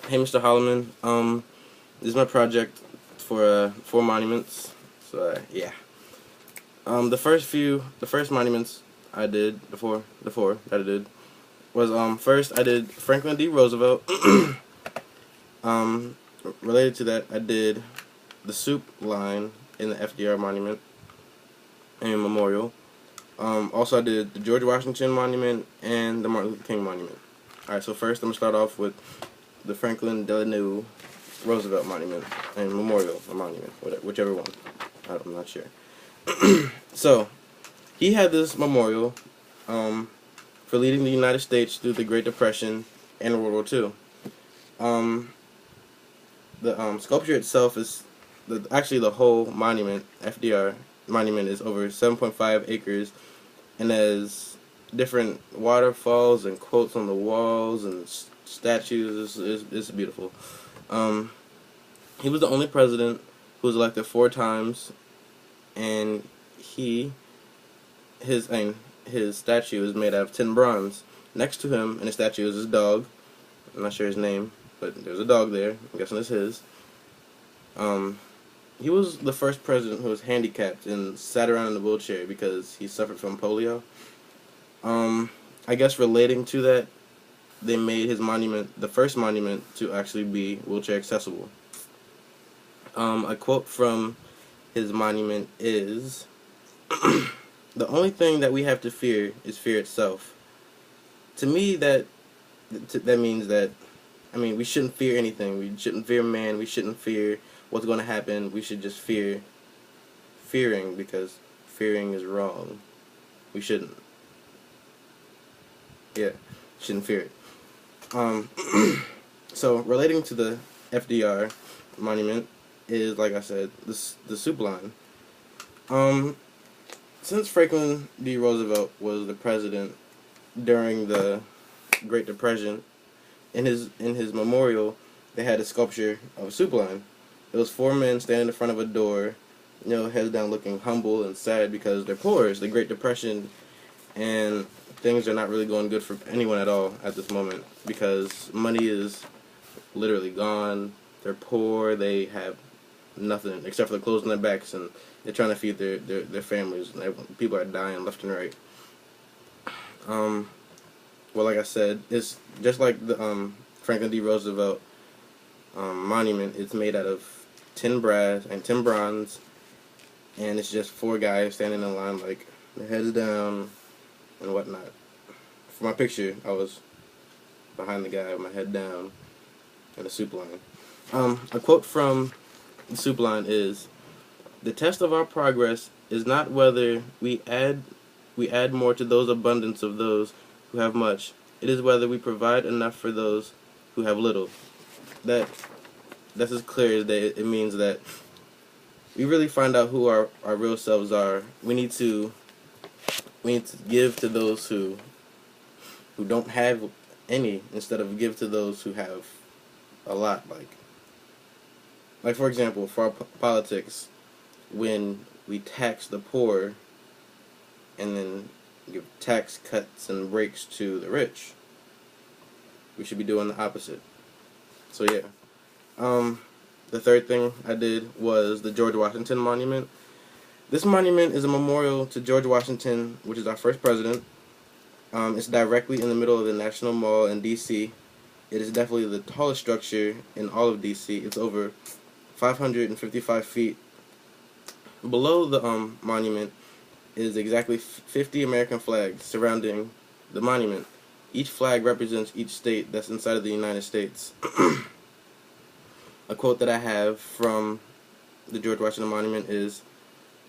Hey, Mr. Holloman. This is my project for 4 monuments. So yeah. The first monuments I did, the four that I did was first I did Franklin D. Roosevelt. um, Related to that, I did the soup line in the FDR monument and memorial. Also, I did the George Washington monument and the Martin Luther King monument. All right. So first, I'm gonna start off with the Franklin Delano Roosevelt Monument and Memorial or Monument, whichever one. I'm not sure. So he had this memorial for leading the United States through the Great Depression and World War II. The sculpture itself is actually the whole monument, FDR monument, is over 7.5 acres and has different waterfalls and quotes on the walls and statues. It's beautiful. Um, he was the only president who was elected 4 times, and his his statue is made out of tin bronze. Next to him in the statue is his dog. I'm not sure his name, but there's a dog there. I'm guessing it's his. Um, he was the first president who was handicapped and sat around in a wheelchair because he suffered from polio. I guess relating to that, they made his monument the first monument to actually be wheelchair accessible. A quote from his monument is, "The only thing that we have to fear is fear itself." To me, that means that, we shouldn't fear anything. We shouldn't fear man. We shouldn't fear what's going to happen. We should just fear fearing, because fearing is wrong. We shouldn't. Yeah, shouldn't fear it. So relating to the FDR monument is, like I said, the soup line. Since Franklin D. Roosevelt was the president during the Great Depression, in his memorial, they had a sculpture of a soup line. It was 4 men standing in front of a door, heads down, looking humble and sad because they're poor. It's the Great Depression, and things are not really going good for anyone at all at this moment because money is literally gone. They're poor. They have nothing except for the clothes on their backs, and they're trying to feed their families. And people are dying left and right. Well, like I said, it's just like the Franklin D. Roosevelt monument. It's made out of tin brass and tin bronze, and it's just 4 guys standing in line, like their heads down and whatnot. For my picture, I was behind the guy with my head down in the soup line. A quote from the soup line is, "The test of our progress is not whether we add more to those abundance of those who have much. It is whether we provide enough for those who have little." That's as clear as day. It means that we really find out who our real selves are. We need to give to those who don't have any, instead of give to those who have a lot. Like for example, for our politics, when we tax the poor and then give tax cuts and breaks to the rich, we should be doing the opposite. So yeah. The third thing I did was the George Washington Monument. This monument is a memorial to George Washington, which is our first president. It's directly in the middle of the National Mall in D.C. It is definitely the tallest structure in all of D.C. It's over 555 feet. Below the monument is exactly 50 American flags surrounding the monument. Each flag represents each state that's inside of the United States. A quote that I have from the George Washington Monument is,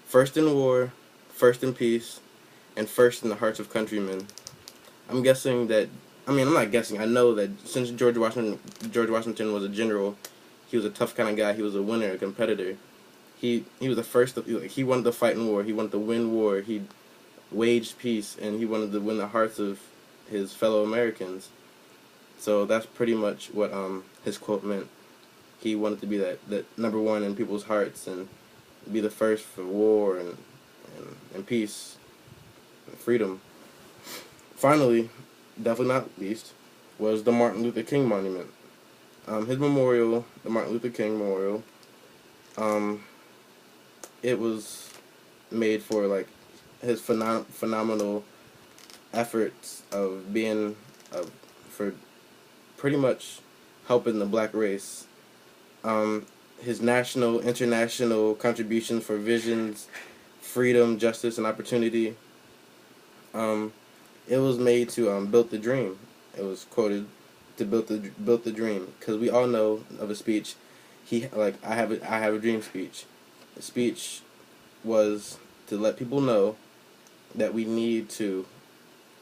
"First in war, first in peace, and first in the hearts of countrymen." I'm guessing that, I'm not guessing, I know that since George Washington was a general, he was a tough kind of guy. He was a winner, a competitor. He was the first. He wanted to fight in war. He wanted to win war. He waged peace, and he wanted to win the hearts of his fellow Americans. So that's pretty much what his quote meant. He wanted to be that number one in people's hearts and be the first for war and peace and freedom. Finally, definitely not least, was the Martin Luther King Monument. His memorial, the Martin Luther King Memorial, it was made for like his phenomenal efforts of being for pretty much helping the black race. His national, international contributions for visions, freedom, justice, and opportunity. Um, it was made to build the dream. It was quoted to build the dream, because we all know of a speech. He like I have a dream speech. The speech was to let people know that we need to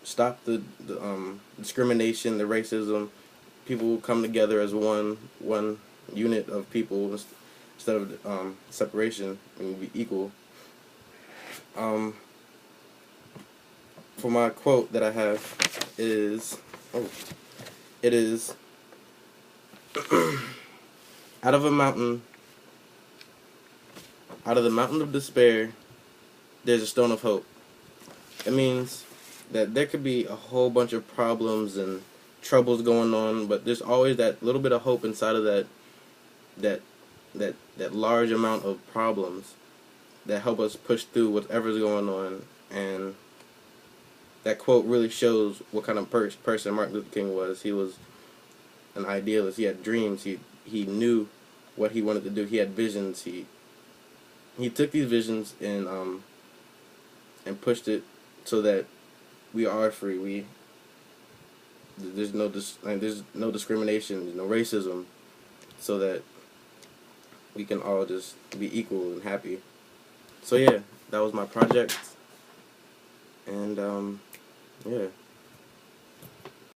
stop the discrimination, the racism. People will come together as one unit of people instead of separation, and be equal. Um, for my quote that I have is, it is, out of a mountain, out of the mountain of despair, there's a stone of hope. It means that there could be a whole bunch of problems and troubles going on, but there's always that little bit of hope inside of that that large amount of problems that help us push through whatever's going on. And that quote really shows what kind of person Martin Luther King was. He was an idealist. He had dreams. He knew what he wanted to do. He had visions. He took these visions and pushed it so that we are free. There's no discrimination, there's no racism, so that we can all just be equal and happy. So yeah, that was my project, and yeah.